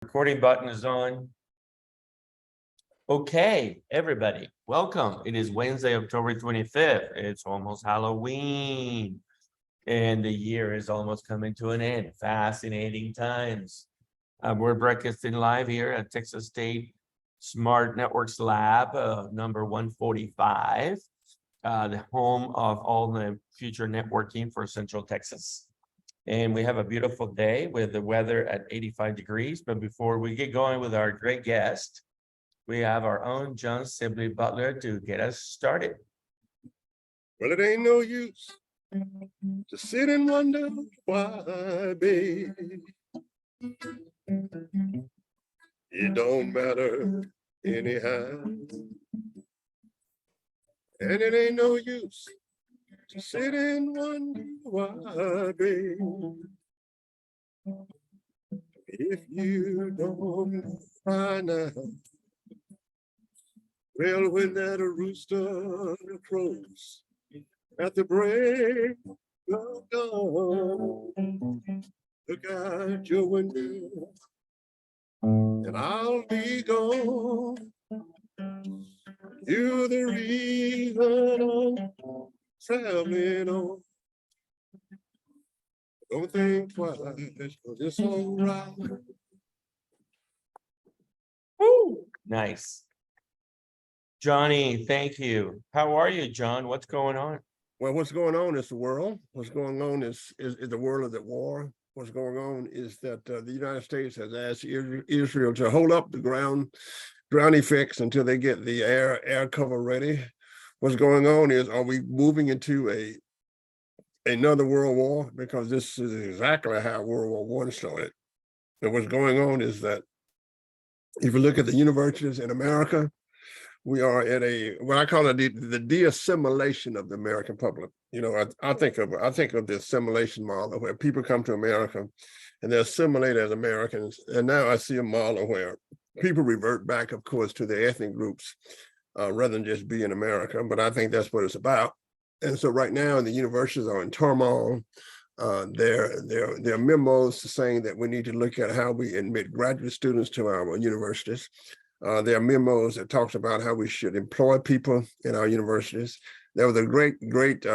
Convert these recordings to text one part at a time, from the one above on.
Recording button is on. Okay, everybody, welcome. It is Wednesday, October 25th. It's almost Halloween, and the year is almost coming to an end. Fascinating times. We're broadcasting live here at Texas State Smart Networks Lab, number 145, the home of all the future networking for Central Texas. And we have a beautiful day with the weather at 85 degrees. But before we get going with our great guest, we have our own John Sibley Butler to get us started. Well, it ain't no use to sit and wonder why, babe. It don't matter anyhow. And it ain't no use to sit and wonder why, babe. If you don't find out, well, when that rooster crows at the break of dawn, look out your window, and I'll be gone. You're the reason I'm traveling on. Don't think twice, 'cause it's all right. Woo! Nice. Johnny, thank you. How are you, John? What's going on? Well, what's going on is the world. What's going on is the world is at war. What's going on is that the United States has asked Israel to hold up the ground effects until they get the air cover ready. What's going on is, are we moving into another world war? Because this is exactly how World War I started. And what's going on is that if you look at the universities in America, we are at what I call it the de-assimilation of the American public. You know, I think of the assimilation model where people come to America and they're assimilated as Americans. And now I see a model where people revert back, of course, to their ethnic groups rather than just be in America. But I think that's what it's about. And so right now the universities are in turmoil. There are memos saying that we need to look at how we admit graduate students to our universities. There are memos that talks about how we should employ people in our universities. There was a great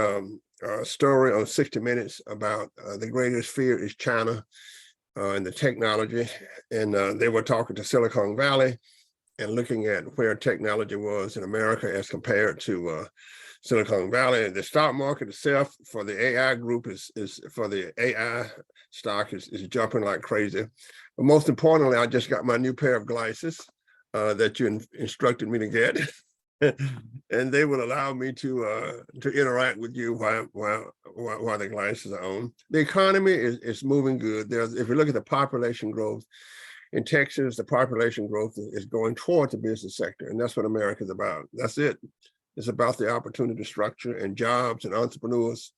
story on 60 Minutes about the greatest fear is China and the technology. And they were talking to Silicon Valley and looking at where technology was in America as compared to Silicon Valley. The stock market itself for the AI group is for the AI stock is jumping like crazy. But most importantly, I just got my new pair of glasses that you instructed me to get, and they will allow me to interact with you while the glasses are on. The economy is moving good. If you look at the population growth in Texas, the population growth is going toward the business sector, and that's what America is about. That's it. It's about the opportunity structure and jobs and entrepreneurs.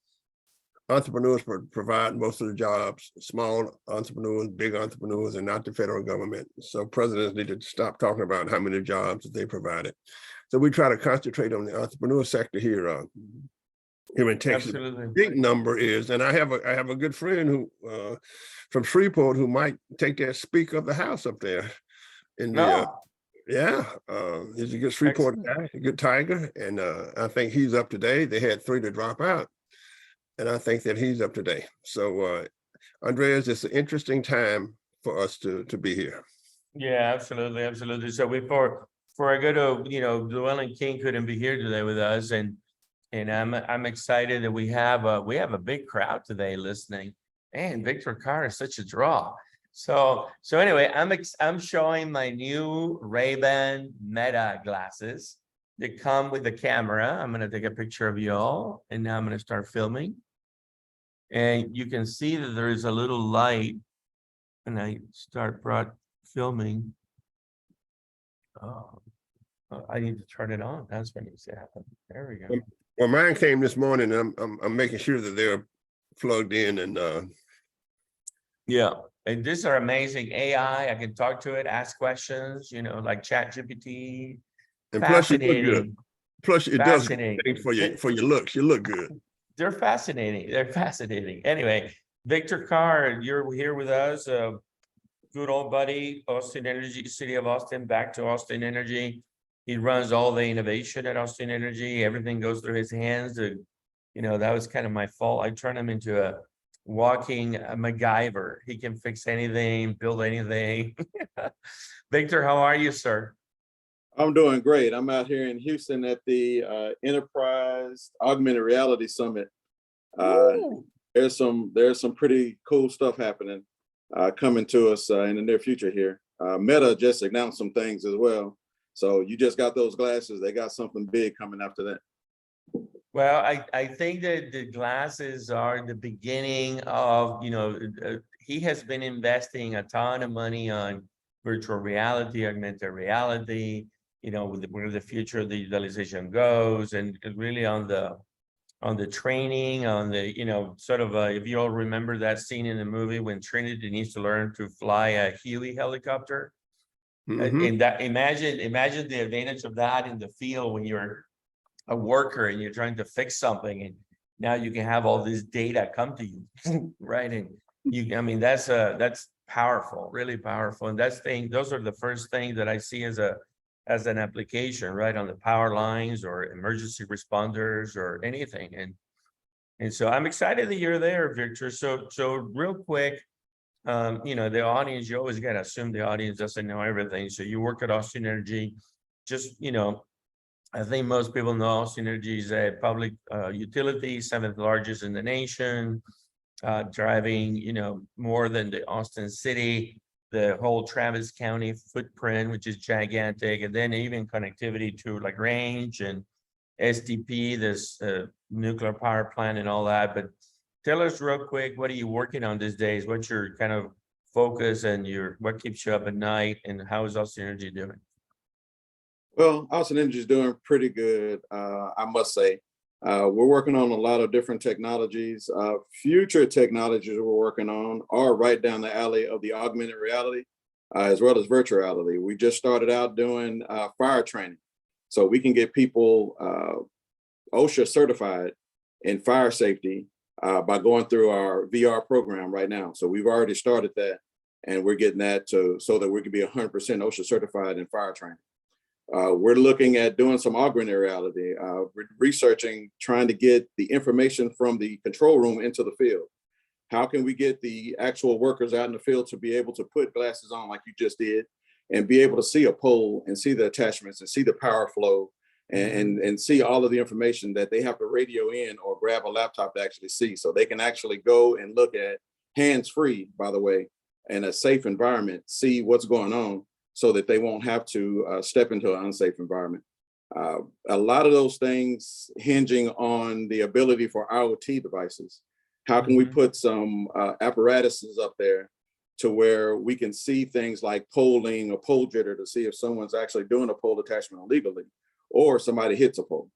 Entrepreneurs provide most of the jobs, small entrepreneurs, big entrepreneurs, and not the federal government. So presidents need to stop talking about how many jobs that they provided. So we try to concentrate on the entrepreneur sector here in Texas. Absolutely. Big number is, and I have a good friend who from Shreveport who might take that Speaker of the House up there in the he's a good Shreveport guy, a good Tiger, and I think he's up today. They had 3 to drop out. And I think that he's up to date. So, Andreas, it's an interesting time for us to be here. Yeah, absolutely, absolutely. So before I go to, Llewellyn King couldn't be here today with us, and I'm excited that we have a big crowd today listening. And Victor Carr is such a draw. So anyway, I'm showing my new Ray-Ban Meta glasses. They come with the camera. I'm gonna take a picture of y'all, and now I'm gonna start filming. And you can see that there is a little light, and I start filming. I need to turn it on. That's what needs to happen. There we go. Well, mine came this morning, and I'm making sure that they're plugged in and. Yeah, and these are amazing AI. I can talk to it, ask questions. Like ChatGPT. And plus, you look good. Plus, it does for your looks. You look good. They're fascinating. Anyway, Victor Carr, you're here with us good old buddy, Austin Energy, City of Austin, back to Austin Energy. He runs all the innovation at Austin Energy. Everything goes through his hands. That was kind of my fault. I turned him into a walking MacGyver. He can fix anything, build anything. Victor, how are you, sir? I'm doing great. I'm out here in Houston at the Enterprise Augmented Reality Summit. There's some pretty cool stuff happening coming to us in the near future here. Meta just announced some things as well. So you just got those glasses. They got something big coming after that. Well, I think that the glasses are the beginning of, he has been investing a ton of money on virtual reality, augmented reality, where the future of the digitalization goes, and really on the training, on the, sort of, if you all remember that scene in the movie when Trinity needs to learn to fly a Huey helicopter. And that imagine the advantage of that in the field when you're a worker and you're trying to fix something, and now you can have all this data come to you, right? And that's powerful, really powerful. And those are the first things that I see as an application, right, on the power lines or emergency responders or anything. And so I'm excited that you're there, Victor. So real quick, the audience, you always got to assume the audience doesn't know everything. So you work at Austin Energy. Just, I think most people know Austin Energy is a public utility, 7th largest in the nation, driving, more than the Austin city, the whole Travis County footprint, which is gigantic, and then even connectivity to LaGrange and SDP, this nuclear power plant and all that. But tell us real quick, what are you working on these days? What's your kind of focus and what keeps you up at night, and how is Austin Energy doing? Well, Austin Energy is doing pretty good, I must say. We're working on a lot of different technologies. Future technologies we're working on are right down the alley of the augmented reality, as well as virtual reality. We just started out doing fire training. So we can get people OSHA certified in fire safety by going through our VR program right now. So we've already started that, and we're getting that so that we can be 100% OSHA certified in fire training. We're looking at doing some augmented reality, researching, trying to get the information from the control room into the field. How can we get the actual workers out in the field to be able to put glasses on like you just did, and be able to see a pole and see the attachments and see the power flow and see all of the information that they have to radio in or grab a laptop to actually see, so they can actually go and look at hands-free, by the way, in a safe environment, see what's going on, so that they won't have to step into an unsafe environment. A lot of those things hinging on the ability for IoT devices. How can we put some apparatuses up there to where we can see things like polling or pole jitter to see if someone's actually doing a pole attachment illegally, or somebody hits a pole.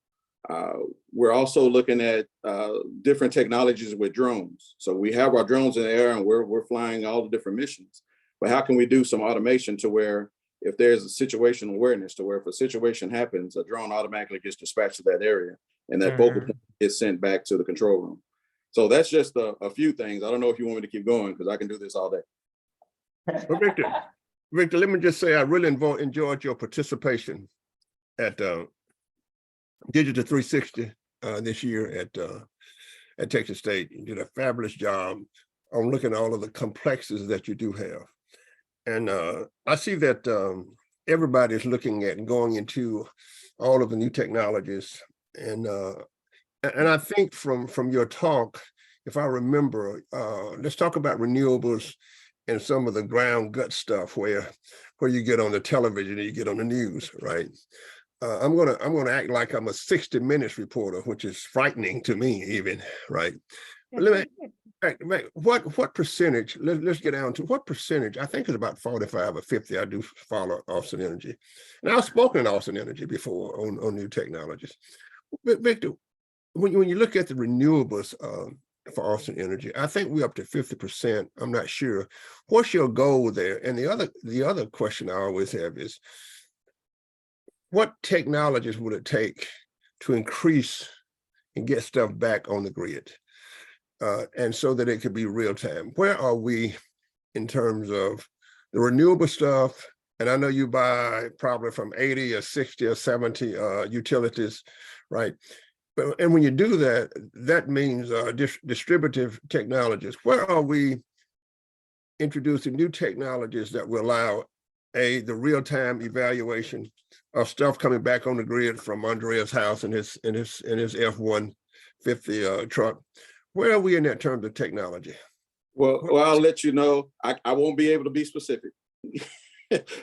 We're also looking at different technologies with drones. So we have our drones in the air and we're flying all the different missions. But how can we do some automation to where if there's a situational awareness, to where if a situation happens, a drone automatically gets dispatched to that area and that focal point is sent back to the control room. So that's just a few things. I don't know if you want me to keep going, because I can do this all day. Well, Victor, let me just say I really enjoyed your participation at Digital 360 this year at Texas State. You did a fabulous job on looking at all of the complexities that you do have. And I see that everybody is looking at and going into all of the new technologies. And I think from your talk, if I remember, let's talk about renewables and some of the ground gut stuff where you get on the television and you get on the news, right? I'm gonna act like I'm a 60 Minutes reporter, which is frightening to me even, right? But let me. What percentage, let's get down to what percentage, I think it's about 45 or 50, I do follow Austin Energy. And I've spoken in Austin Energy before on new technologies. But Victor, when you look at the renewables for Austin Energy, I think we're up to 50%, I'm not sure. What's your goal there? And the other question I always have is, what technologies would it take to increase and get stuff back on the grid? And so that it could be real time. Where are we in terms of the renewable stuff, and I know you buy probably from 80 or 60 or 70 utilities, right? But and when you do that, that means distributive technologies. Where are we introducing new technologies that will allow the real-time evaluation of stuff coming back on the grid from Andrea's house and his F-150 truck? Where are we in that terms of technology? Well, I'll let you know. I won't be able to be specific,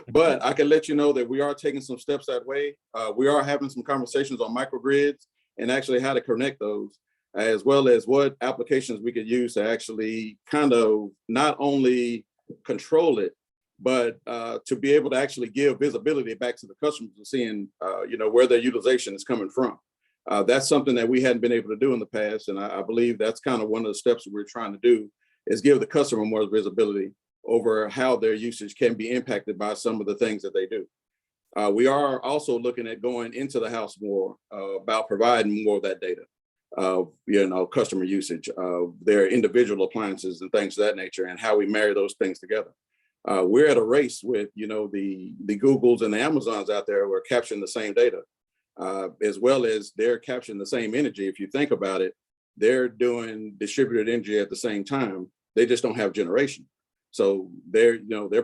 but I can let you know that we are taking some steps that way. We are having some conversations on microgrids and actually how to connect those, as well as what applications we could use to actually kind of not only control it, but to be able to actually give visibility back to the customers and seeing, where their utilization is coming from. That's something that we hadn't been able to do in the past. And I believe that's kind of one of the steps that we're trying to do, is give the customer more visibility over how their usage can be impacted by some of the things that they do. We are also looking at going into the house more about providing more of that data of, customer usage of their individual appliances and things of that nature, and how we marry those things together. We're at a race with, the Googles and the Amazons out there who are capturing the same data, as well as they're capturing the same energy. If you think about it, they're doing distributed energy at the same time. They just don't have generation. So they're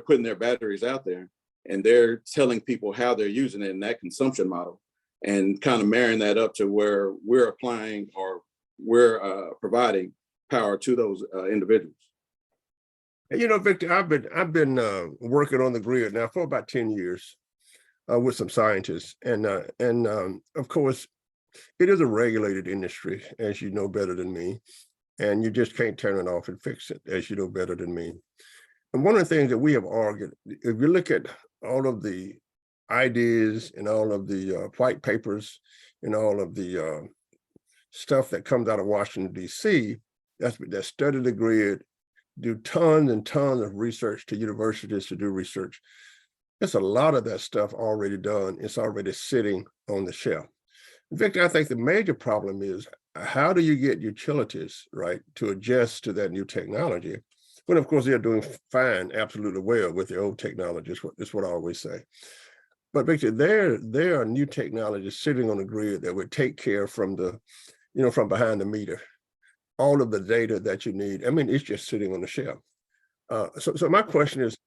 putting their batteries out there and they're telling people how they're using it in that consumption model, and kind of marrying that up to where we're applying or we're providing power to those individuals. Victor, I've been working on the grid now for about 10 years with some scientists, and of course, it is a regulated industry, as you know better than me, and you just can't turn it off and fix it, as you know better than me. And one of the things that we have argued, if you look at all of the ideas and all of the white papers and all of the stuff that comes out of Washington, D.C., that study the grid, do tons and tons of research to universities to do research. There's a lot of that stuff already done. It's already sitting on the shelf. Victor, I think the major problem is, how do you get utilities, right, to adjust to that new technology? When, of course, they're doing fine, absolutely well with the old technology, is what I always say. But Victor, there are new technologies sitting on the grid that would take care from from behind the meter, all of the data that you need. I mean, it's just sitting on the shelf. So my question is,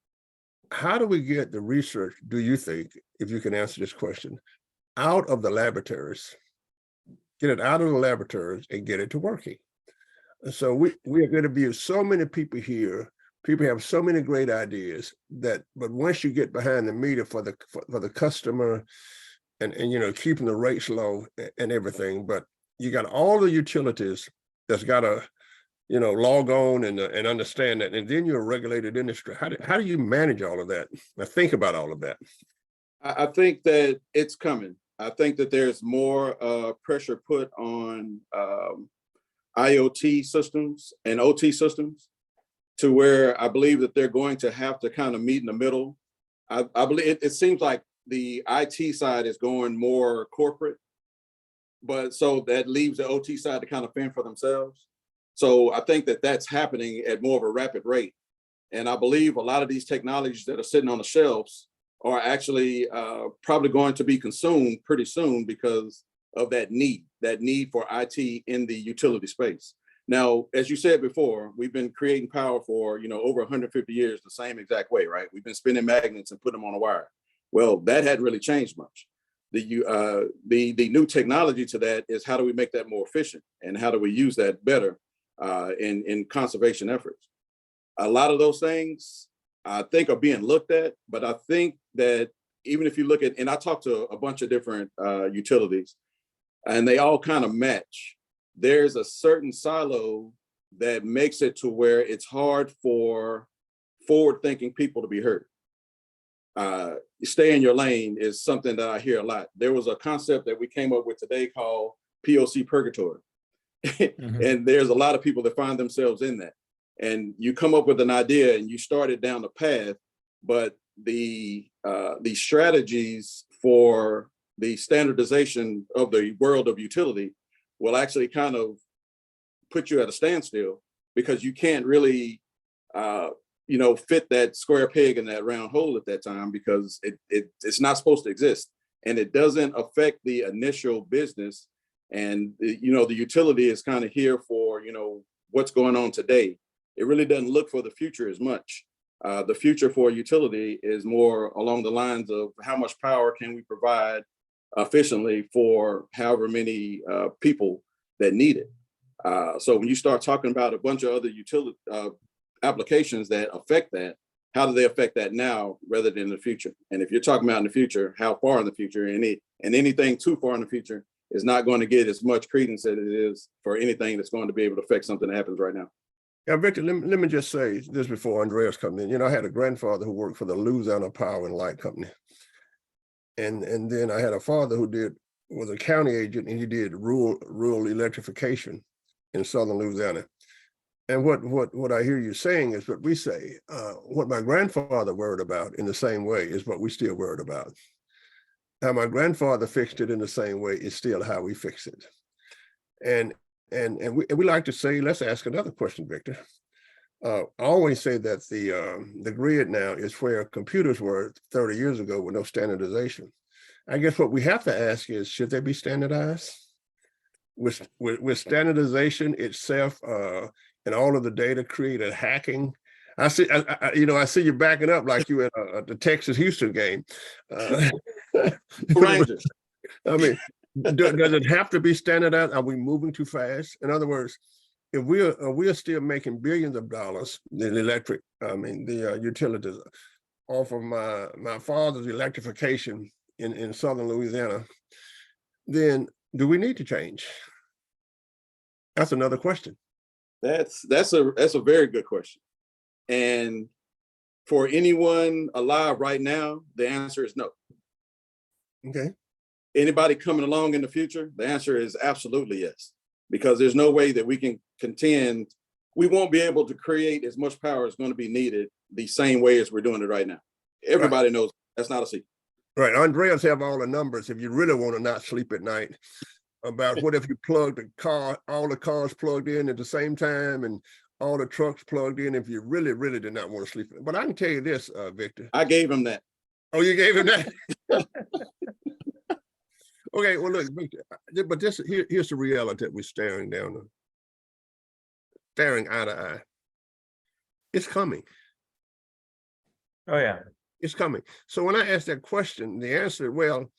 how do we get the research, do you think, if you can answer this question, out of the laboratories, get it out of the laboratories and get it to working? So we are going to be so many people here. People have so many great ideas but once you get behind the meter for the customer and keeping the rates low and everything, but you got all the utilities that's got to log on and understand that, and then you're a regulated industry. How do you manage all of that? Now think about all of that. I think that it's coming. I think that there's more pressure put on IoT systems and OT systems, to where I believe that they're going to have to kind of meet in the middle. I believe it seems like the IT side is going more corporate, but so that leaves the OT side to kind of fend for themselves. So I think that that's happening at more of a rapid rate. And I believe a lot of these technologies that are sitting on the shelves are actually probably going to be consumed pretty soon because of that need for IT in the utility space. Now, as you said before, we've been creating power for over 150 years the same exact way, right? We've been spinning magnets and putting them on a wire. Well, that hadn't really changed much. The new technology to that is, how do we make that more efficient, and how do we use that better in conservation efforts? A lot of those things I think are being looked at, but I think that even if you look at, and I talked to a bunch of different utilities, and they all kind of match. There's a certain silo that makes it to where it's hard for forward-thinking people to be heard. Stay in your lane is something that I hear a lot. There was a concept that we came up with today called POC purgatory. And there's a lot of people that find themselves in that. And you come up with an idea and you start it down the path, but the strategies for the standardization of the world of utility will actually kind of put you at a standstill, because you can't really fit that square peg in that round hole at that time, because it's not supposed to exist, and it doesn't affect the initial business. And the utility is kind of here for what's going on today. It really doesn't look for the future as much. The future for utility is more along the lines of how much power can we provide efficiently for however many people that need it. So when you start talking about a bunch of other utility applications that affect that, how do they affect that now rather than in the future? And if you're talking about in the future, how far in the future? And anything too far in the future is not going to get as much credence as it is for anything that's going to be able to affect something that happens right now. Yeah, Victor, let me just say this before Andreas comes in. I had a grandfather who worked for the Louisiana Power and Light Company. And then I had a father who was a county agent, and he did rural electrification in southern Louisiana. And what I hear you saying is what we say. What my grandfather worried about in the same way is what we still worried about. How my grandfather fixed it in the same way is still how we fix it. And we like to say, let's ask another question, Victor. I always say that the grid now is where computers were 30 years ago with no standardization. I guess what we have to ask is, should they be standardized? With standardization itself and all of the data created hacking. I see you backing up like you at the Texas-Houston game. Rangers. I mean, does it have to be standardized? Are we moving too fast? In other words, if we are still making billions of dollars, the utilities off of my father's electrification in southern Louisiana, then do we need to change? That's another question. That's a very good question. And for anyone alive right now, the answer is no. Okay. Anybody coming along in the future, the answer is absolutely yes, because there's no way that we can contend. We won't be able to create as much power as going to be needed the same way as we're doing it right now. Everybody knows that's not a secret. Right. Andreas have all the numbers if you really want to not sleep at night about what if you plug all the cars plugged in at the same time and all the trucks plugged in if you really, really did not want to sleep. But I can tell you this, Victor. I gave him that. Oh, you gave him that? Okay, well, look, Victor, but here's the reality that we're staring eye to eye. It's coming. Oh, yeah. It's coming. So when I asked that question, the answer, well,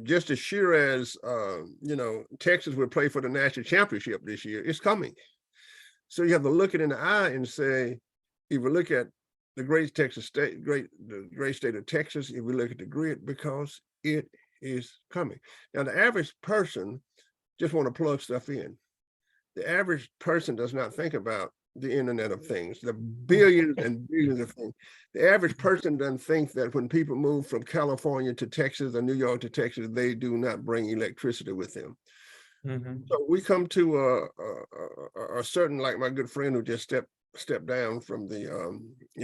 just as sure as, Texas will play for the national championship this year, it's coming. So you have to look it in the eye and say, if we look at the great state of Texas, if we look at the grid, because it is coming. Now, the average person just want to plug stuff in. The average person does not think about the Internet of Things, the billions and billions of things. The average person doesn't think that when people move from California to Texas or New York to Texas, they do not bring electricity with them. Mm-hmm. So we come to a certain, like my good friend who just stepped down from the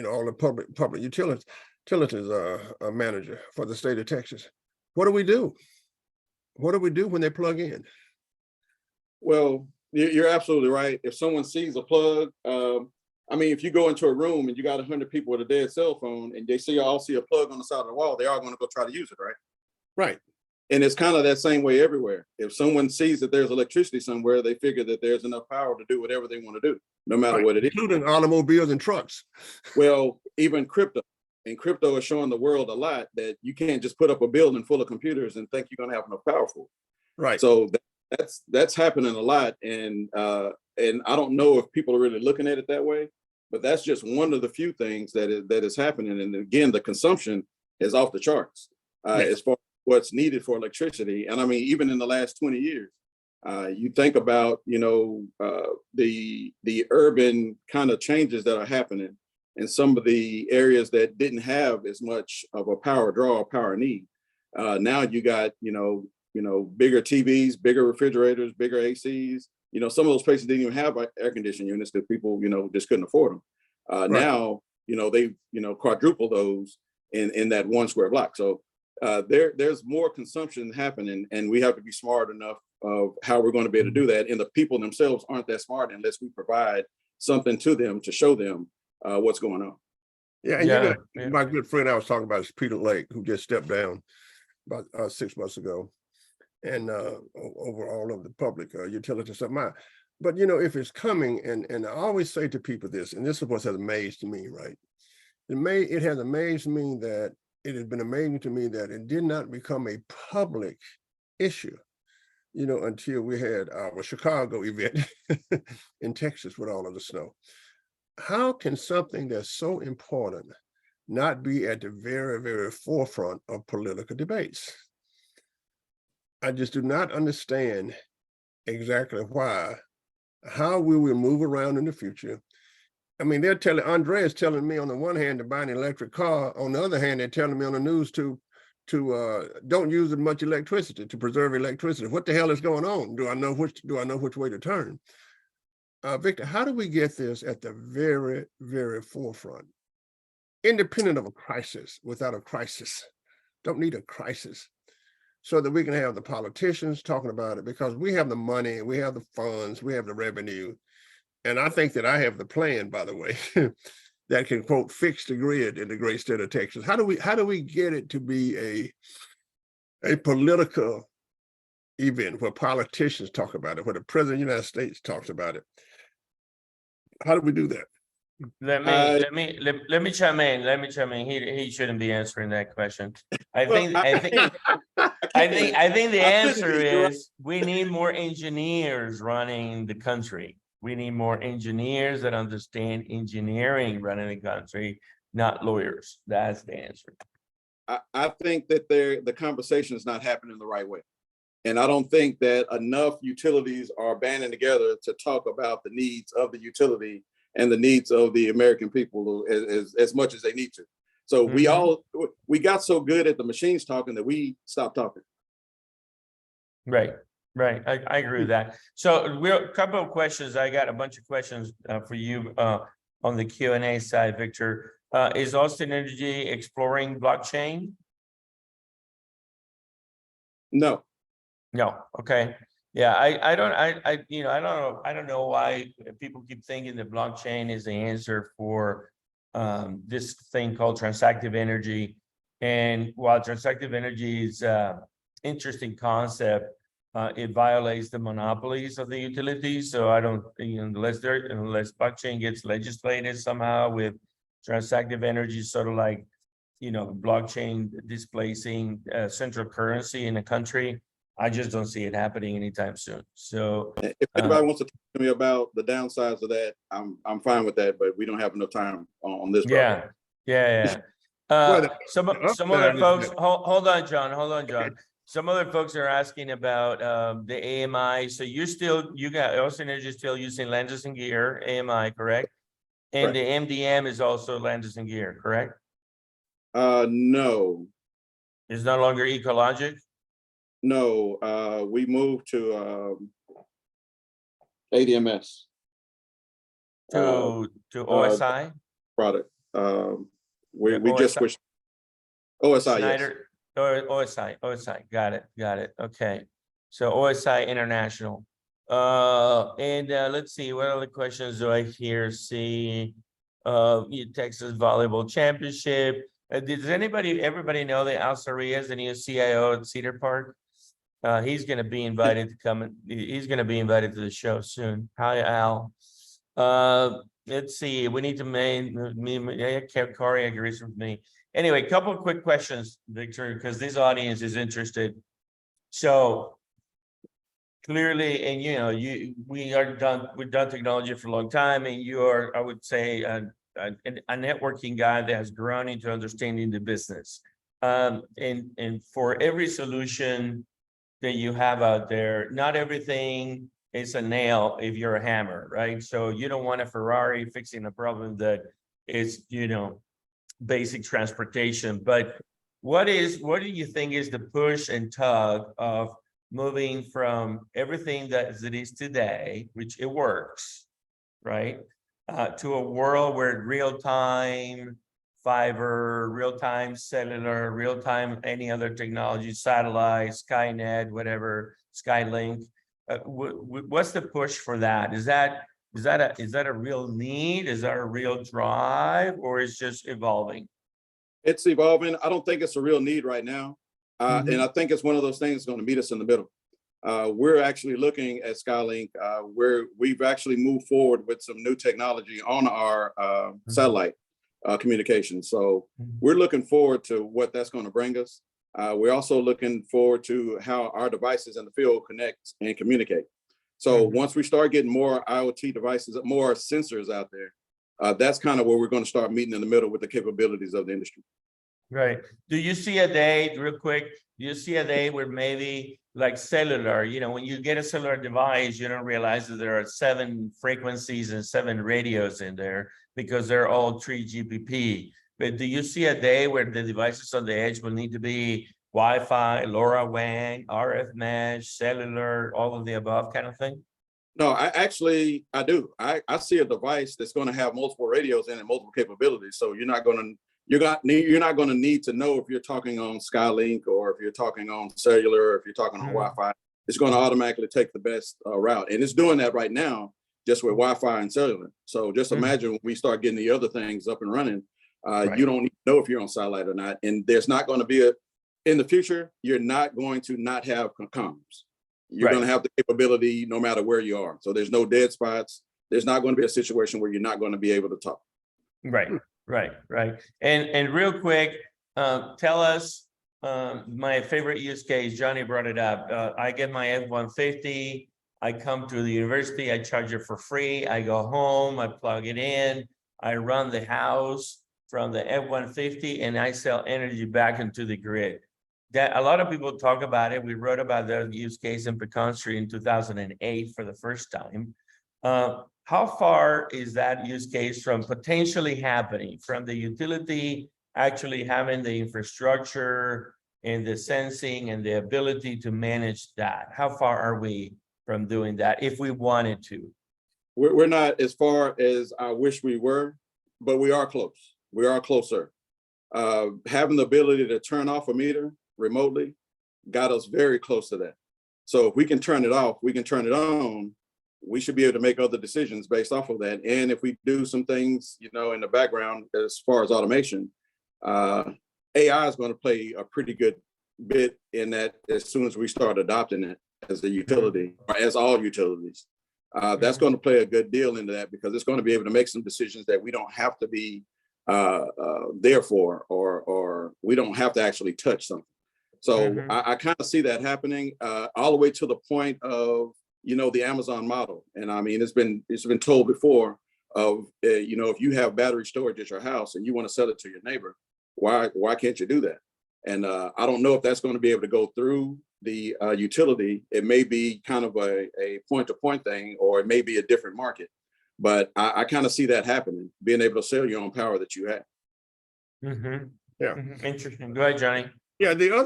all the public utilities manager for the state of Texas. What do we do? What do we do when they plug in? Well, you're absolutely right. If someone sees a plug, if you go into a room and you got 100 people with a dead cell phone and they all see a plug on the side of the wall, they are going to go try to use it, right? Right. And it's kind of that same way everywhere. If someone sees that there's electricity somewhere, they figure that there's enough power to do whatever they want to do, no matter what it is. Including automobiles and trucks. Well, even crypto. And crypto is showing the world a lot that you can't just put up a building full of computers and think you're going to have enough power for it. Right. So that's happening a lot. And I don't know if people are really looking at it that way, but that's just one of the few things that is happening. And again, the consumption is off the charts as far as what's needed for electricity. And even in the last 20 years, you think about, the urban kind of changes that are happening in some of the areas that didn't have as much of a power draw or power need. Now you got, bigger TVs, bigger refrigerators, bigger ACs. Some of those places didn't even have air conditioning units that people, just couldn't afford them. Right. Now, they, quadruple those in that 1 square block. So there's more consumption happening, and we have to be smart enough of how we're going to be able to do that. And the people themselves aren't that smart unless we provide something to them to show them what's going on. Yeah, and Yeah, my good friend I was talking about is Peter Lake, who just stepped down about 6 months ago, and over all of the public utility stuff. But if it's coming, and I always say to people this, and this is what has amazed me, right? It has amazed me that it has been amazing to me that it did not become a public issue, until we had our Chicago event in Texas with all of the snow. How can something that's so important not be at the very, very forefront of political debates? I just do not understand exactly why. How will we move around in the future? I mean, Andre is telling me on the one hand to buy an electric car. On the other hand, they're telling me on the news to don't use as much electricity, to preserve electricity. What the hell is going on? Do I know which way to turn? Victor, how do we get this at the very, very forefront? Independent of a crisis, without a crisis. Don't need a crisis. So that we can have the politicians talking about it, because we have the money, we have the funds, we have the revenue. And I think that I have the plan, by the way, that can, quote, fix the grid in the great state of Texas. How do we get it to be a political event where politicians talk about it, where the president of the United States talks about it? How do we do that? let me chime in. He shouldn't be answering that question. I think the answer is we need more engineers running the country. We need more engineers that understand engineering running the country, not lawyers. That's the answer. I think that the conversation is not happening the right way. And I don't think that enough utilities are banding together to talk about the needs of the utility and the needs of the American people as much as they need to. So we got so good at the machines talking that we stopped talking. Right. I agree with that. So we're a couple of questions. I got a bunch of questions for you on the Q&A side, Victor. Is Austin Energy exploring blockchain? No. Okay. Yeah, I don't know why people keep thinking that blockchain is the answer for this thing called transactive energy. And while transactive energy is interesting concept, it violates the monopolies of the utilities. So I don't, unless blockchain gets legislated somehow with transactive energy, sort of like, blockchain displacing central currency in a country, I just don't see it happening anytime soon. So if anybody wants to talk to me about the downsides of that, I'm fine with that, but we don't have enough time on this. Yeah. Some other folks, hold on, John. Some other folks are asking about the AMI. So you got Austin Energy still using Landis+Gyr AMI, correct? And correct. The MDM is also Landis+Gyr, correct? No. It's no longer Ecologic? No, we moved to ADMS. To OSI? Product. We just switched. OSI, Schneider, yes. OSI. Got it. Okay. So OSI International. And let's see, what other questions do I see? Texas Volleyball Championship. Does everybody know that Al Sarria is the new CIO at Cedar Park? He's going to be invited to come. He's going to be invited to the show soon. Hi, Al. Let's see. We need to Carr agrees with me. Anyway, a couple of quick questions, Victor, because this audience is interested. So clearly, and we've done technology for a long time, and you are, I would say, a networking guy that has grown into understanding the business. And for every solution that you have out there, not everything is a nail if you're a hammer, right? So you don't want a Ferrari fixing a problem that is, basic transportation. But what do you think is the push and tug of moving from everything that it is today, which it works, right? To a world where real-time fiber, real-time cellular, real-time any other technology, satellite, Skynet, whatever, Skylink. What's the push for that? Is that Is that a real need? Is that a real drive, or is just evolving? It's evolving. I don't think it's a real need right now. Mhm. And I think it's one of those things that's going to meet us in the middle. We're actually looking at Skylink, where we've actually moved forward with some new technology on our satellite communication. So we're looking forward to what that's going to bring us. We're also looking forward to how our devices in the field connect and communicate. So once we start getting more IoT devices, more sensors out there, that's kind of where we're going to start meeting in the middle with the capabilities of the industry. Right. Do you see a day, real quick, do you see a day where maybe like cellular, when you get a cellular device, you don't realize that there are 7 frequencies and 7 radios in there because they're all 3GPP. But do you see a day where the devices on the edge will need to be Wi-Fi, LoRaWAN, RF mesh, cellular, all of the above kind of thing? No, I do. I see a device that's going to have multiple radios in it, multiple capabilities. So you're not going to need to know if you're talking on Skylink or if you're talking on cellular, or if you're talking on Wi-Fi. It's going to automatically take the best route, and it's doing that right now just with Wi-Fi and cellular. So just imagine when we start getting the other things up and running, you don't need to know if you're on satellite or not. And there's not going to be in the future, you're not going to not have comms. You're going to have the capability no matter where you are. So there's no dead spots. There's not going to be a situation where you're not going to be able to talk. Right. And real quick, tell us my favorite use case. Johnny brought it up. I get my F-150. I come to the university. I charge it for free. I go home. I plug it in. I run the house from the F-150, and I sell energy back into the grid. That a lot of people talk about it. We wrote about the use case in Pecan Street in 2008 for the first time. How far is that use case from potentially happening, from the utility actually having the infrastructure and the sensing and the ability to manage that? How far are we from doing that if we wanted to? We're not as far as I wish we were, but we are close. We are closer. Having the ability to turn off a meter remotely got us very close to that. So if we can turn it off, we can turn it on. We should be able to make other decisions based off of that. And if we do some things, in the background, as far as automation, AI is going to play a pretty good bit in that as soon as we start adopting it as a utility, or as all utilities. That's going to play a good deal into that, because it's going to be able to make some decisions that we don't have to be there for, or we don't have to actually touch something. So I kind of see that happening all the way to the point of, the Amazon model. And I mean, it's been told before of, if you have battery storage at your house and you want to sell it to your neighbor, why can't you do that? And I don't know if that's going to be able to go through the utility. It may be kind of a point-to-point thing, or it may be a different market. But I kind of see that happening, being able to sell your own power that you have. Interesting. Go ahead, Johnny. Yeah, the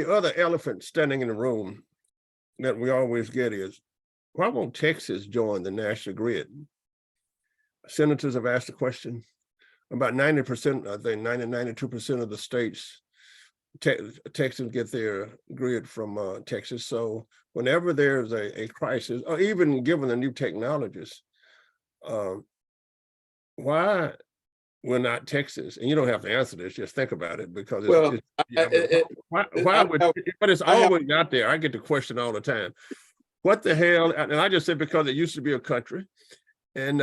other elephant standing in the room that we always get is, why won't Texas join the national grid? Senators have asked the question. About 90%, I think 92% of the states, Texans get their grid from Texas. So whenever there's a crisis, or even given the new technologies, why we're not Texas? And you don't have to answer this, just think about it, because but it's always out there. I get the question all the time. What the hell? And I just said, because it used to be a country, and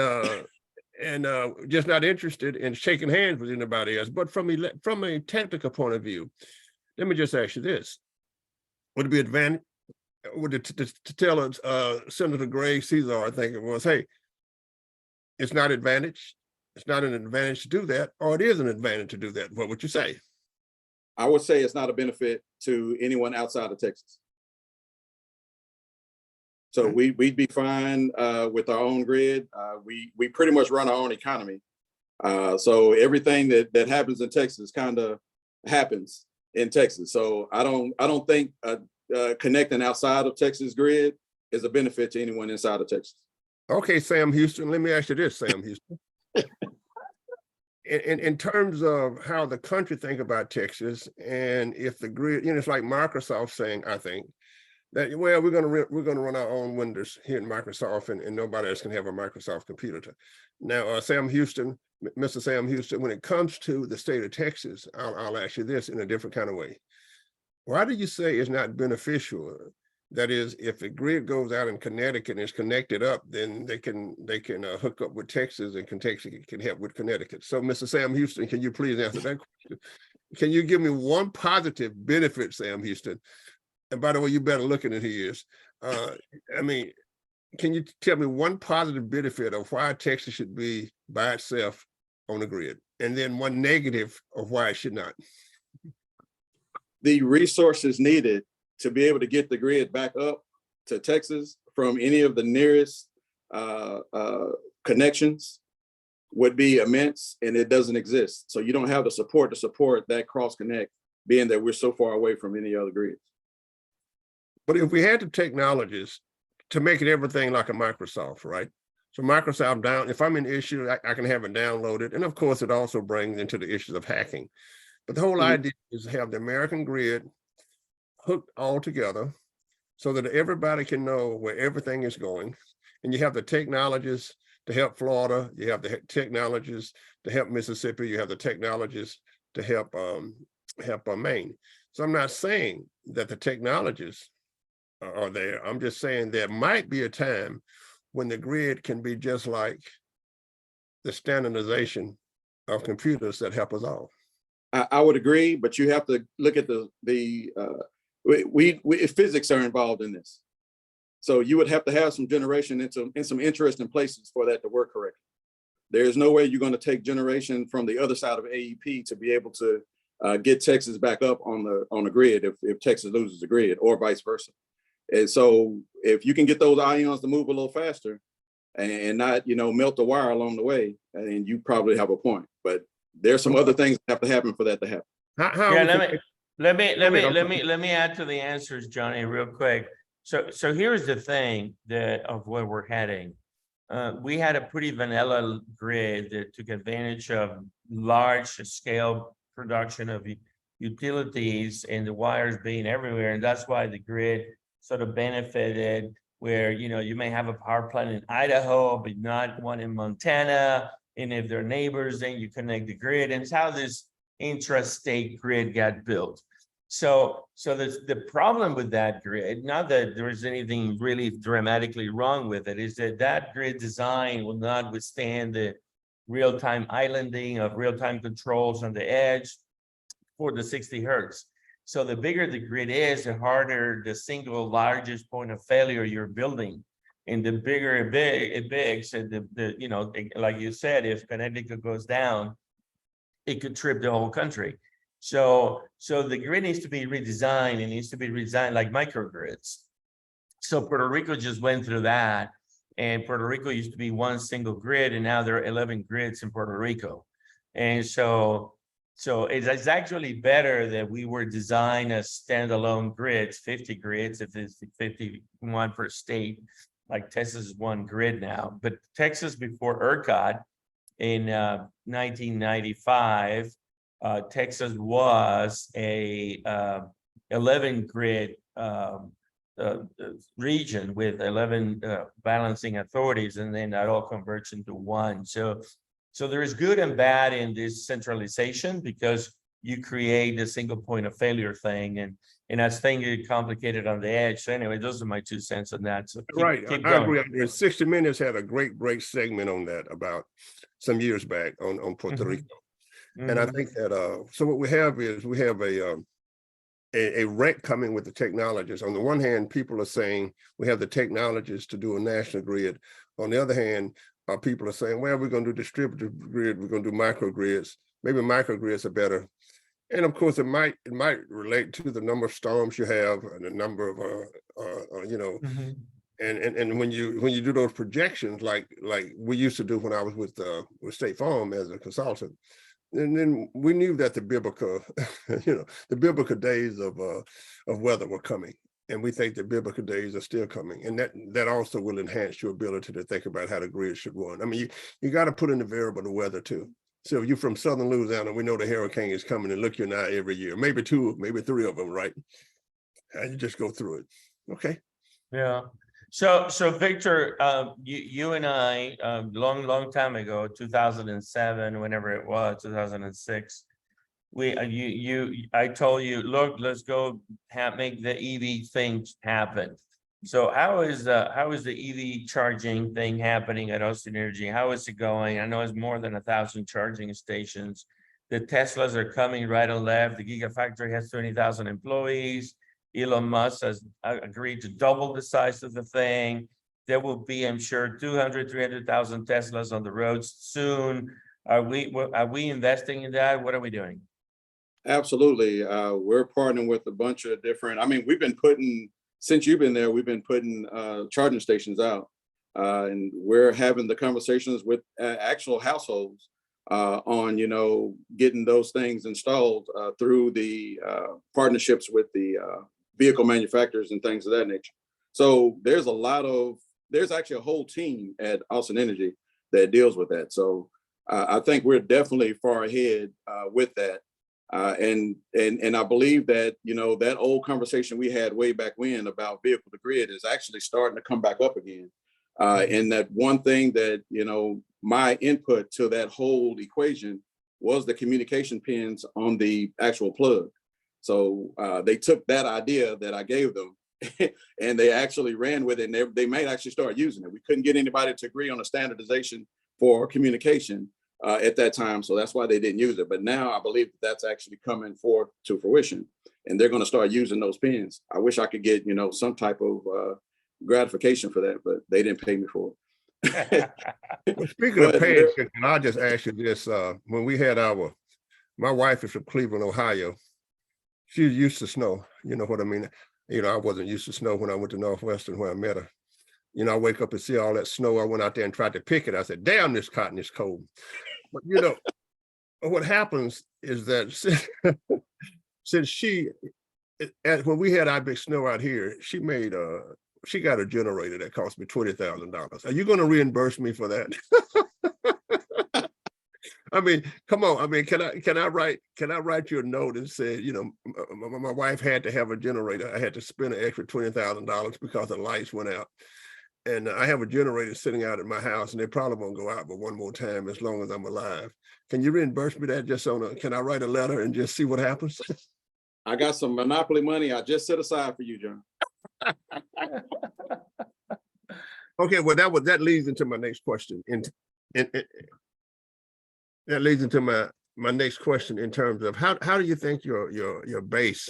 just not interested in shaking hands with anybody else. But from a technical point of view, let me just ask you this: would it be advantage? Would it to tell Senator Gray Caesar, I think it was, hey, it's not advantage. It's not an advantage to do that, or it is an advantage to do that. What would you say? I would say it's not a benefit to anyone outside of Texas. So we'd be fine with our own grid. We pretty much run our own economy. So everything that happens in Texas kind of happens in Texas. So I don't think connecting outside of Texas grid is a benefit to anyone inside of Texas. Okay, Sam Houston, let me ask you this, Sam Houston. In terms of how the country think about Texas, and if the grid, it's like Microsoft saying, I think, that, well, we're gonna run our own Windows here in Microsoft, and nobody else can have a Microsoft computer. Now, Mr. Sam Houston, when it comes to the state of Texas, I'll ask you this in a different kind of way. Why do you say it's not beneficial? That is, if the grid goes out in Connecticut and is connected up, then they can hook up with Texas, and Texas can help with Connecticut. So, Mr. Sam Houston, can you please answer that question? Can you give me one positive benefit, Sam Houston? And by the way, you better look at it. He is. I mean, can you tell me one positive benefit of why Texas should be by itself on the grid, and then one negative of why it should not? The resources needed to be able to get the grid back up to Texas from any of the nearest connections would be immense, and it doesn't exist. So you don't have the support to support that cross connect, being that we're so far away from any other grids. But if we had the technologies to make it everything like a Microsoft, right? So Microsoft down, if I'm in issue, I can have it downloaded. And of course, it also brings into the issues of hacking. But the whole idea is to have the American grid hooked all together so that everybody can know where everything is going. And you have the technologies to help Florida, you have the technologies to help Mississippi, you have the technologies to help Maine. So I'm not saying that the technologies are there. I'm just saying there might be a time when the grid can be just like the standardization of computers that help us all. I would agree, but you have to look at physics are involved in this. So you would have to have some generation in some interesting places for that to work correctly. There's no way you're going to take generation from the other side of AEP to be able to get Texas back up on the grid if Texas loses the grid, or vice versa. And so if you can get those ions to move a little faster and not, melt the wire along the way, and you probably have a point. But there's some other things that have to happen for that to happen. Let me add to the answers, Johnny, real quick. So here's the thing of where we're heading. We had a pretty vanilla grid that took advantage of large scale production of utilities and the wires being everywhere, and that's why the grid sort of benefited. Where you may have a power plant in Idaho, but not one in Montana, and if they're neighbors, then you connect the grid, and it's how this intrastate grid got built. So the problem with that grid, not that there is anything really dramatically wrong with it, is that grid design will not withstand the real-time islanding of real-time controls on the edge for the 60 hertz. So the bigger the grid is, the harder the single largest point of failure you're building. And the bigger it bigs, and like you said, if Connecticut goes down, it could trip the whole country. So the grid needs to be redesigned. It needs to be redesigned like microgrids. So Puerto Rico just went through that, and Puerto Rico used to be one single grid, and now there are 11 grids in Puerto Rico. And so it's actually better that we were designed as standalone grids, 50 grids, if it's 51 per state, like Texas is one grid now. But Texas before ERCOT in 1995, Texas was a 11 grid region with 11 balancing authorities, and then that all converts into one. So there is good and bad in this centralization, because you create a single point of failure thing, and that's thing get complicated on the edge. So anyway, those are my 2 cents on that. So keep I going. agree. 60 Minutes had a great segment on that about some years back on Puerto Rico. And I think that so what we have is a wreck coming with the technologies. On the one hand, people are saying we have the technologies to do a national grid. On the other hand, people are saying, well, we're going to do distributed grid, we're going to do microgrids. Maybe microgrids are better. And of course, it might relate to the number of storms you have and the number of and when you do those projections, like we used to do when I was with State Farm as a consultant, and then we knew that the biblical days of weather were coming. And we think the biblical days are still coming. And that also will enhance your ability to think about how the grid should run. I mean, you got to put in the variable of weather too. So if you're from Southern Louisiana, we know the hurricane is coming and look you in the eye every year, maybe 2, maybe 3 of them, right? And you just go through it. Okay. Yeah. So Victor, you and I, long time ago, 2007, whenever it was, 2006. I told you, look, let's go make the EV thing happen. So how is the EV charging thing happening at Austin Energy? How is it going? I know it's more than 1,000 charging stations. The Teslas are coming right and left. The Gigafactory has 20,000 employees. Elon Musk has agreed to double the size of the thing. There will be, I'm sure, 300,000 Teslas on the roads soon. Are we investing in that? What are we doing? Absolutely. We're partnering with a bunch of different, I mean, since you've been there, we've been putting charging stations out. And we're having the conversations with actual households on, getting those things installed through the partnerships with the vehicle manufacturers and things of that nature. So there's actually a whole team at Austin Energy that deals with that. So I think we're definitely far ahead with that. And I believe that, that old conversation we had way back when about vehicle to grid is actually starting to come back up again. And that one thing that, my input to that whole equation was the communication pins on the actual plug. So they took that idea that I gave them and they actually ran with it, and they might actually start using it. We couldn't get anybody to agree on a standardization for communication at that time. So that's why they didn't use it. But now I believe that's actually coming forth to fruition, and they're going to start using those pins. I wish I could get, some type of gratification for that, but they didn't pay me for it. Well, speaking of paying, can I just ask you this? When we had my wife is from Cleveland, Ohio. She's used to snow. You know what I mean? I wasn't used to snow when I went to Northwestern where I met her. I wake up and see all that snow. I went out there and tried to pick it. I said, damn, this cotton is cold. But what happens is that when we had our big snow out here, she got a generator that cost me $20,000. Are you going to reimburse me for that? I mean, come on. I mean, can I write you a note and say, my wife had to have a generator. I had to spend an extra $20,000 because the lights went out. And I have a generator sitting out at my house, and they probably won't go out but one more time as long as I'm alive. Can you reimburse me that can I write a letter and just see what happens? I got some Monopoly money I just set aside for you, John. Okay, well, that leads into my next question. That leads into my next question in terms of how do you think your base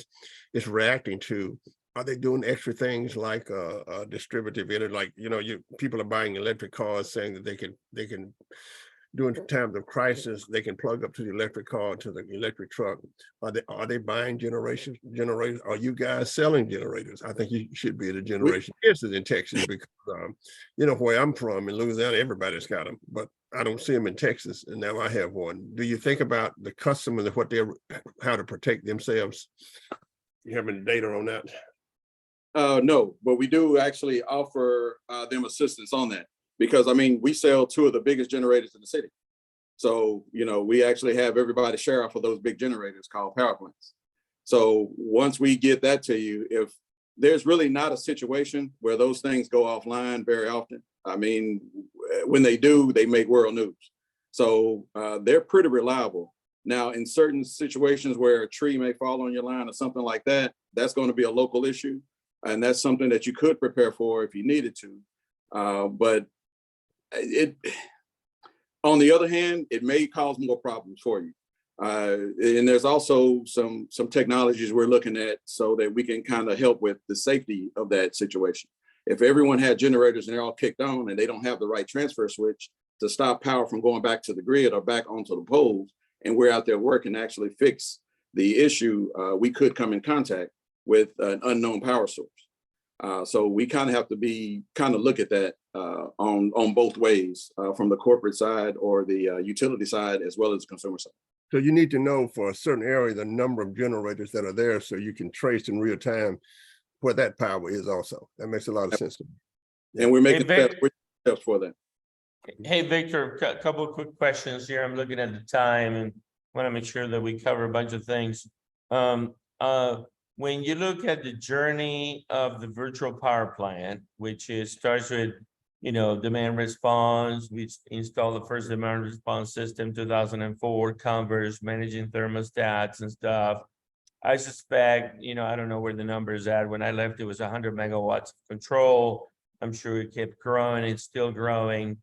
is reacting to? Are they doing extra things like distributive energy? Like, people are buying electric cars, saying that they can during times of crisis, they can plug up to the electric car, to the electric truck. Are they buying generators? Are you guys selling generators? I think you should be at a generation business in Texas because, where I'm from in Louisiana, everybody's got them, but I don't see them in Texas, and now I have one. Do you think about the customer and how to protect themselves? You have any data on that? No, but we do actually offer them assistance on that. Because we sell two of the biggest generators in the city. So, we actually have everybody share off of those big generators called power plants. So once we get that to you, if there's really not a situation where those things go offline very often, when they do, they make world news. So they're pretty reliable. Now, in certain situations where a tree may fall on your line or something like that, that's going to be a local issue. And that's something that you could prepare for if you needed to. But on the other hand, it may cause more problems for you. And there's also some technologies we're looking at so that we can kind of help with the safety of that situation. If everyone had generators and they're all kicked on and they don't have the right transfer switch to stop power from going back to the grid or back onto the poles, and we're out there working to actually fix the issue, we could come in contact with an unknown power source. So we kind of have to look at that on both ways, from the corporate side or the utility side, as well as the consumer side. So you need to know for a certain area the number of generators that are there, so you can trace in real time where that power is also. That makes a lot of sense to me. And we're making steps for that. Hey, Victor, a couple of quick questions here. I'm looking at the time and want to make sure that we cover a bunch of things. when you look at the journey of the virtual power plant, which starts with, demand response, we installed the first demand response system, 2004, converters, managing thermostats and stuff. I suspect, I don't know where the number is at. When I left, it was 100 megawatts of control. I'm sure it kept growing. It's still growing.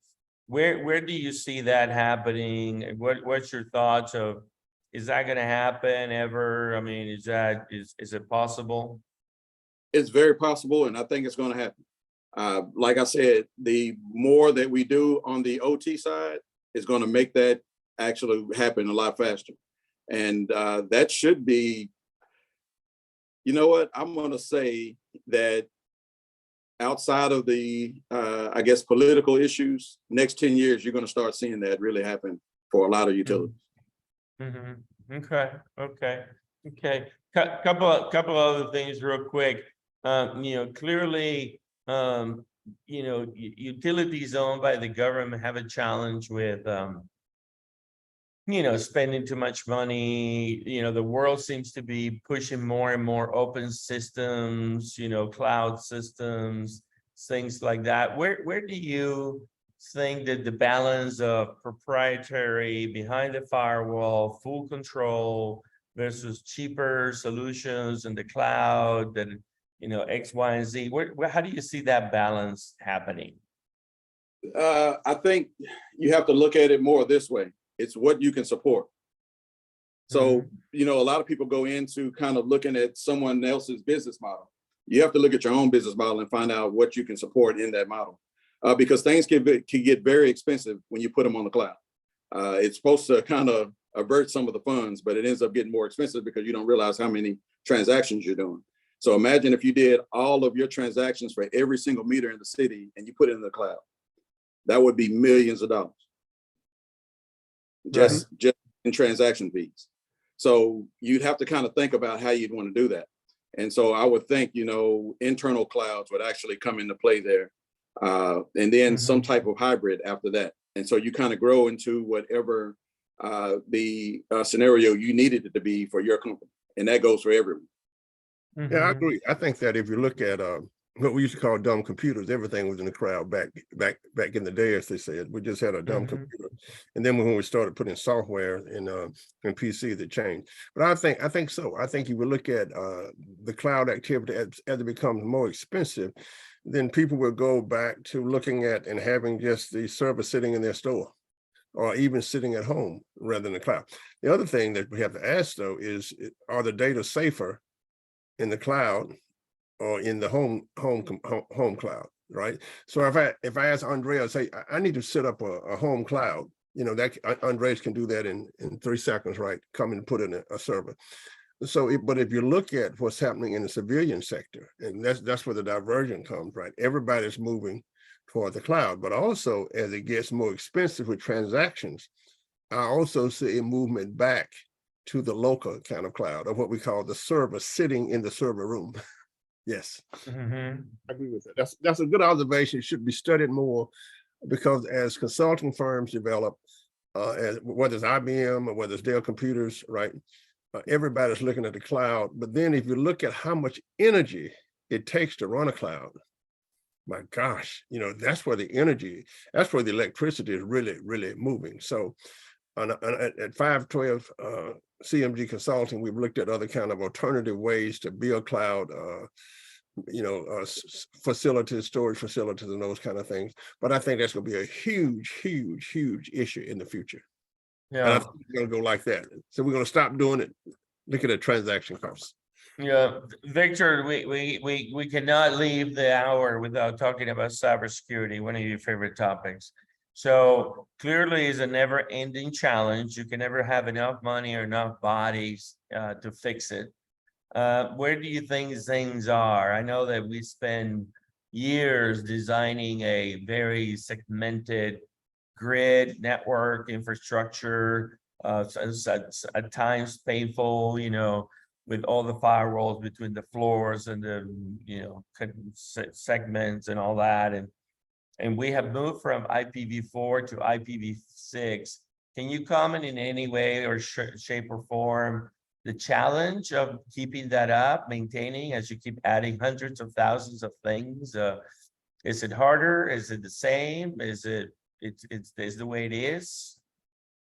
Where do you see that happening? What's your thoughts of, is that going to happen ever? I mean, is it possible? It's very possible, and I think it's going to happen. Like I said, the more that we do on the OT side is going to make that actually happen a lot faster. And that should be, you know what, I'm going to say that outside of the, I guess, political issues, next 10 years, you're going to start seeing that really happen for a lot of utilities. Mm-hmm. Okay. Couple other things real quick. Clearly, utilities owned by the government have a challenge with, spending too much money. The world seems to be pushing more and more open systems, cloud systems, things like that. Where do you think that the balance of proprietary, behind the firewall, full control versus cheaper solutions in the cloud that, X, Y, and Z, how do you see that balance happening? I think you have to look at it more this way. It's what you can support. So, a lot of people go into kind of looking at someone else's business model. You have to look at your own business model and find out what you can support in that model. Because things can get very expensive when you put them on the cloud. It's supposed to kind of avert some of the funds, but it ends up getting more expensive because you don't realize how many transactions you're doing. So imagine if you did all of your transactions for every single meter in the city and you put it in the cloud. That would be millions of dollars. Just in transaction fees. So you'd have to kind of think about how you'd want to do that. And so I would think, internal clouds would actually come into play there. And then some type of hybrid after that. And so you kind of grow into whatever the scenario you needed it to be for your company. And that goes for everyone. Yeah, I agree. I think that if you look at what we used to call dumb computers, everything was in the cloud back in the day, as they said. We just had a dumb computer, and then when we started putting software in PCs, it changed. But I think so. I think you would look at the cloud activity as it becomes more expensive, then people will go back to looking at and having just the server sitting in their store, or even sitting at home rather than the cloud. The other thing that we have to ask, though, is are the data safer in the cloud or in the home cloud, right? So if I ask Andrea, say, I need to set up a home cloud, that Andreas can do that in 3 seconds, right? Come and put in a server. So, but if you look at what's happening in the civilian sector, and that's where the diversion comes, right? Everybody's moving toward the cloud, but also as it gets more expensive with transactions, I also see a movement back to the local kind of cloud, or what we call the server sitting in the server room. Yes, I agree with that. That's a good observation. It should be studied more, because as consulting firms develop, whether it's IBM or whether it's Dell Computers, right? Everybody's looking at the cloud. But then if you look at how much energy it takes to run a cloud, my gosh, that's where the electricity is really moving. So at 512 CMG Consulting, we've looked at other kind of alternative ways to build cloud, facilities, storage facilities, and those kind of things. But I think that's going to be a huge issue in the future. Yeah, and I think it's going to go like that. So we're going to stop doing it. Look at the transaction costs. Yeah, Victor, we cannot leave the hour without talking about cybersecurity, one of your favorite topics. So clearly is a never-ending challenge. You can never have enough money or enough bodies to fix it. Where do you think things are? I know that we spend years designing a very segmented grid network infrastructure, at times painful, with all the firewalls between the floors and the segments and all that, and we have moved from IPv4 to IPv6. Can you comment in any way or shape or form the challenge of keeping that up, maintaining as you keep adding hundreds of thousands of things? Is it harder? Is it the same? Is it's the way it is?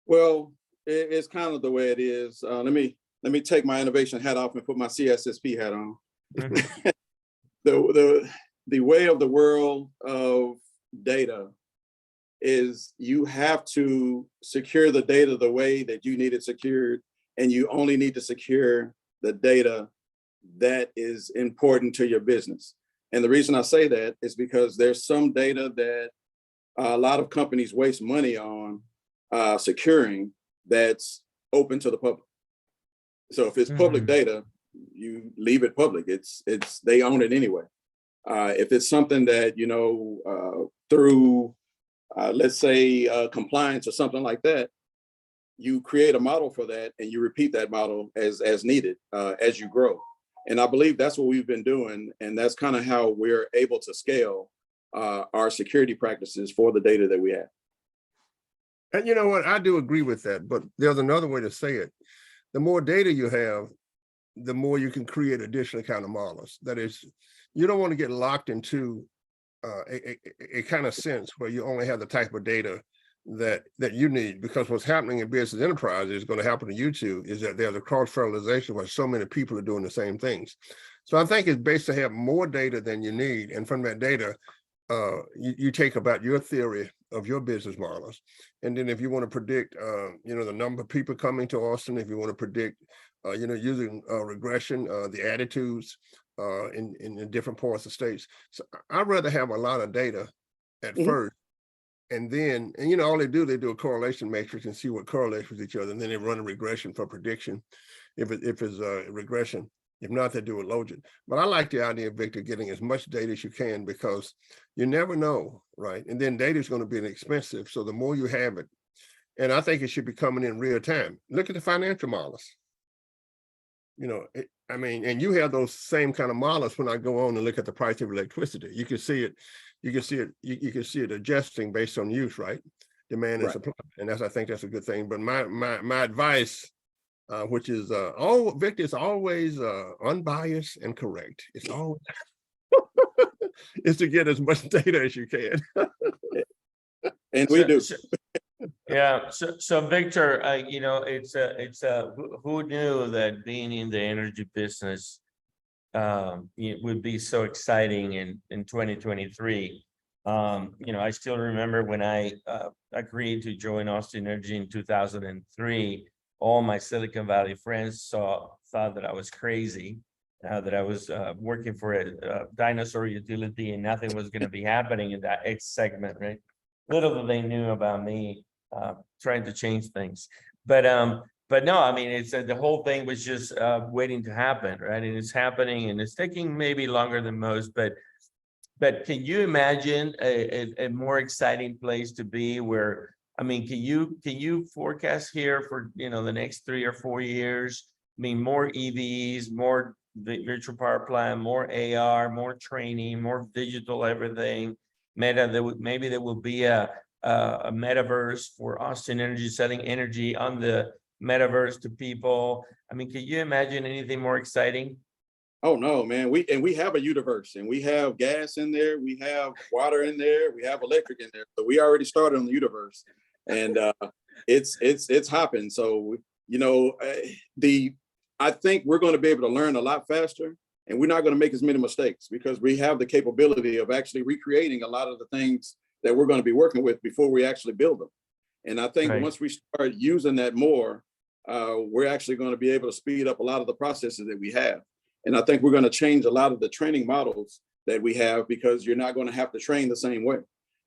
Well, it's kind of the way it is. Let me take my innovation hat off and put my CSSP hat on. Mhm. The way of the world of data is you have to secure the data the way that you need it secured, and you only need to secure the data that is important to your business. And the reason I say that is because there's some data that a lot of companies waste money on securing that's open to the public. So if it's public Mhm. data, you leave it public. It's they own it anyway. If it's something that through let's say compliance or something like that, you create a model for that and you repeat that model as needed as you grow. And I believe that's what we've been doing, and that's kind of how we're able to scale our security practices for the data that we have. And you know what? I do agree with that, but there's another way to say it. The more data you have, the more you can create additional kind of models. That is, you don't want to get locked into a kind of sense where you only have the type of data that you need, because what's happening in business enterprise is going to happen to you too, is that there's a cross-fertilization where so many people are doing the same things. So I think it's best to have more data than you need, and from that data, you take about your theory of your business models, and then if you want to predict, the number of people coming to Austin, if you want to predict, using regression, the attitudes in the different parts of states. So I'd rather have a lot of data at Mhm. first, and then, all they do a correlation matrix and see what correlates with each other, and then they run a regression for prediction if it's a regression. If not, they do a logit. But I like the idea, Victor, getting as much data as you can, because you never know, right? And then data is going to be expensive, so the more you have it, and I think it should be coming in real time. Look at the financial models. And you have those same kind of models when I go on and look at the price of electricity. You can see it, you can see it adjusting based on use, right? Demand and Right. supply. And I think that's a good thing. But my advice, which is Victor, is always unbiased and correct. It's always is to get as much data as you can. And we do. Yeah, so Victor, who knew that being in the energy business it would be so exciting in 2023. I still remember when I agreed to join Austin Energy in 2003. All my Silicon Valley friends thought that I was crazy, that I was working for a dinosaur utility and nothing was going to be happening in that X segment, right? Little did they knew about me trying to change things. But no, I mean, it's the whole thing was just waiting to happen, right? And it's happening, and it's taking maybe longer than most, but can you imagine a more exciting place to be where, I mean, can you forecast here for, the next 3 or 4 years? I mean, more EVs, more virtual power plant, more AR, more training, more digital everything. Maybe there will be a metaverse for Austin Energy, selling energy on the metaverse to people. I mean, can you imagine anything more exciting? Oh no, man. We have a universe, and we have gas in there, we have water in there, we have electric in there. So we already started on the universe, and it's hopping. So I think we're going to be able to learn a lot faster, and we're not going to make as many mistakes because we have the capability of actually recreating a lot of the things that we're going to be working with before we actually build them. And I think Right. once we start using that more, we're actually going to be able to speed up a lot of the processes that we have. And I think we're going to change a lot of the training models that we have, because you're not going to have to train the same way.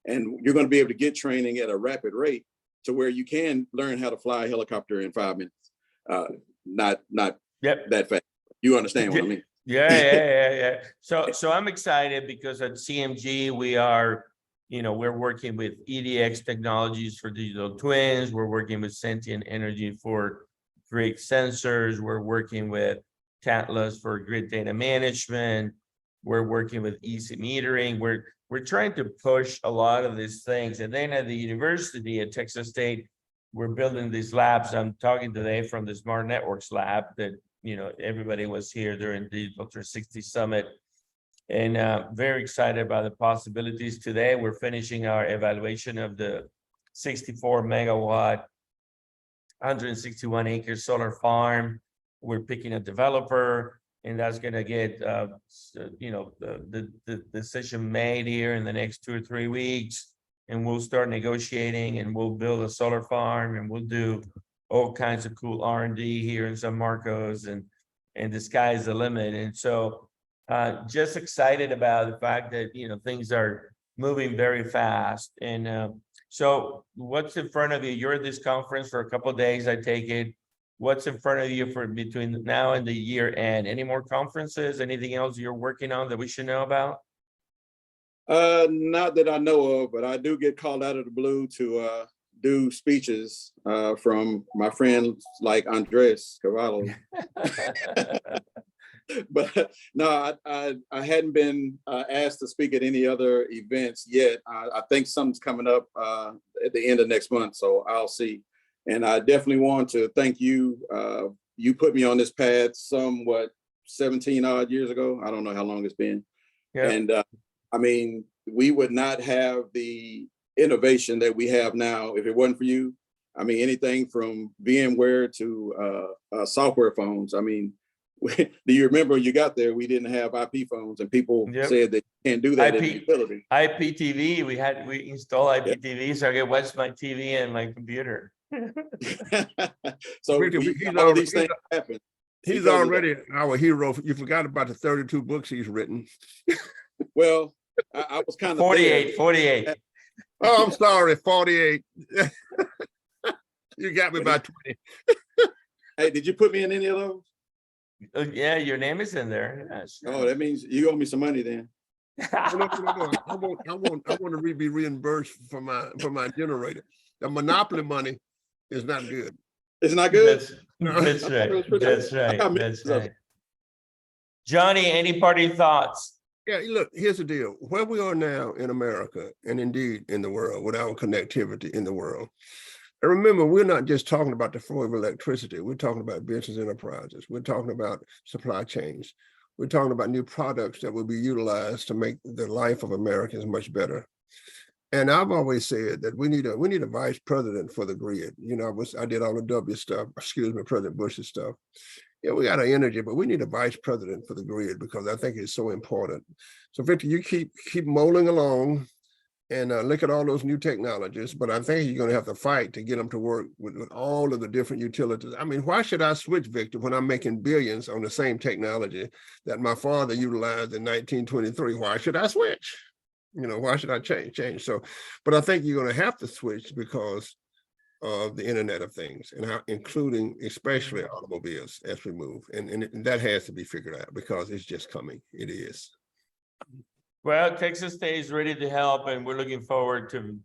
And you're going to be able to get training at a rapid rate to where you can learn how to fly a helicopter in 5 minutes. Not Yep. that fast. You understand what I mean? Yeah. So I'm excited because at CMG we are, we're working with EDX technologies for digital twins. We're working with Sentient Energy for grid sensors. We're working with Catalyst for grid data management. We're working with easy metering. We're trying to push a lot of these things. And then at the university at Texas State, we're building these labs. I'm talking today from the Smart Networks lab that, you know, everybody was here during the Ultra 60 Summit. And very excited about the possibilities. Today, we're finishing our evaluation of the 64 megawatt, 161 acre solar farm. We're picking a developer, and that's gonna get, you know, the decision made here in the next 2 or 3 weeks. And we'll start negotiating, and we'll build a solar farm, and we'll do all kinds of cool R&D here in San Marcos, and the sky's the limit. And so just excited about the fact that, you know, things are moving very fast. And so what's in front of you? You're at this conference for a couple of days, I take it. What's in front of you for between now and the year end? Any more conferences? Anything else you're working on that we should know about? Not that I know of, but I do get called out of the blue to do speeches from my friends like Andres Carvalho. But no, I hadn't been asked to speak at any other events yet. I think something's coming up at the end of next month, so I'll see. And I definitely want to thank you. You put me on this path somewhat 17 odd years ago. I don't know how long it's been. Yeah. And I mean, we would not have the innovation that we have now if it wasn't for you. I mean, anything from VMware to software phones. I mean, do you remember when you got there, we didn't have IP phones, and people said that you can't do that in the utility. IPTV, we install IPTV, so I can watch my TV and my computer. So all these things happen. He's already our hero. You forgot about the 32 books he's written. Well, I was kind of 48. Oh, I'm sorry, 48. You got me by 20. Hey, did you put me in any of those? Yeah, your name is in there. Yeah, sure. Oh, that means you owe me some money then. I want to be reimbursed for my generator. The monopoly money is not good. It's not good. That's right. That's right. That's right. Johnny, any party thoughts? Yeah, look, here's the deal. Where we are now in America, and indeed in the world, with our connectivity in the world. And remember, we're not just talking about the flow of electricity. We're talking about business enterprises. We're talking about supply chains. We're talking about new products that will be utilized to make the life of Americans much better. And I've always said that we need a vice president for the grid. You know, I did all the W stuff, President Bush's stuff. Yeah, we got our energy, but we need a vice president for the grid because I think it's so important. So Victor, you keep mulling along and look at all those new technologies, but I think you're going to have to fight to get them to work with all of the different utilities. I mean, why should I switch, Victor, when I'm making billions on the same technology that my father utilized in 1923? Why should I switch? You know, why should I change? So, but I think you're going to have to switch because of the Internet of Things, and how, including especially automobiles as we move. And that has to be figured out because it's just coming. It is. Well, Texas stays ready to help, and we're looking forward to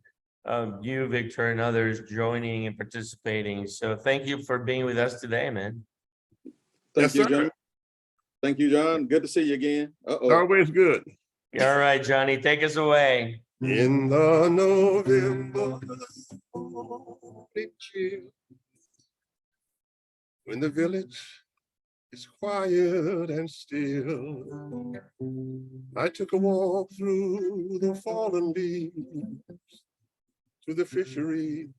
you, Victor, and others joining and participating. So thank you for being with us today, man. Thank you, John. Thank you, John. Good to see you again. Always good. All right, Johnny, take us away. In the November morning chill, when the village is quiet and still, I took a walk through the fallen leaves to the fishery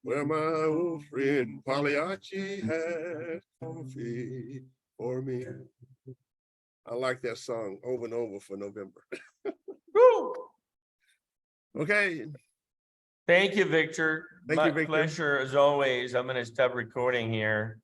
where my old friend Pagliacci had coffee for me. I like that song over and over for November. Okay. Thank you, Victor. Thank you, Victor. Pleasure as always. I'm going to stop recording here.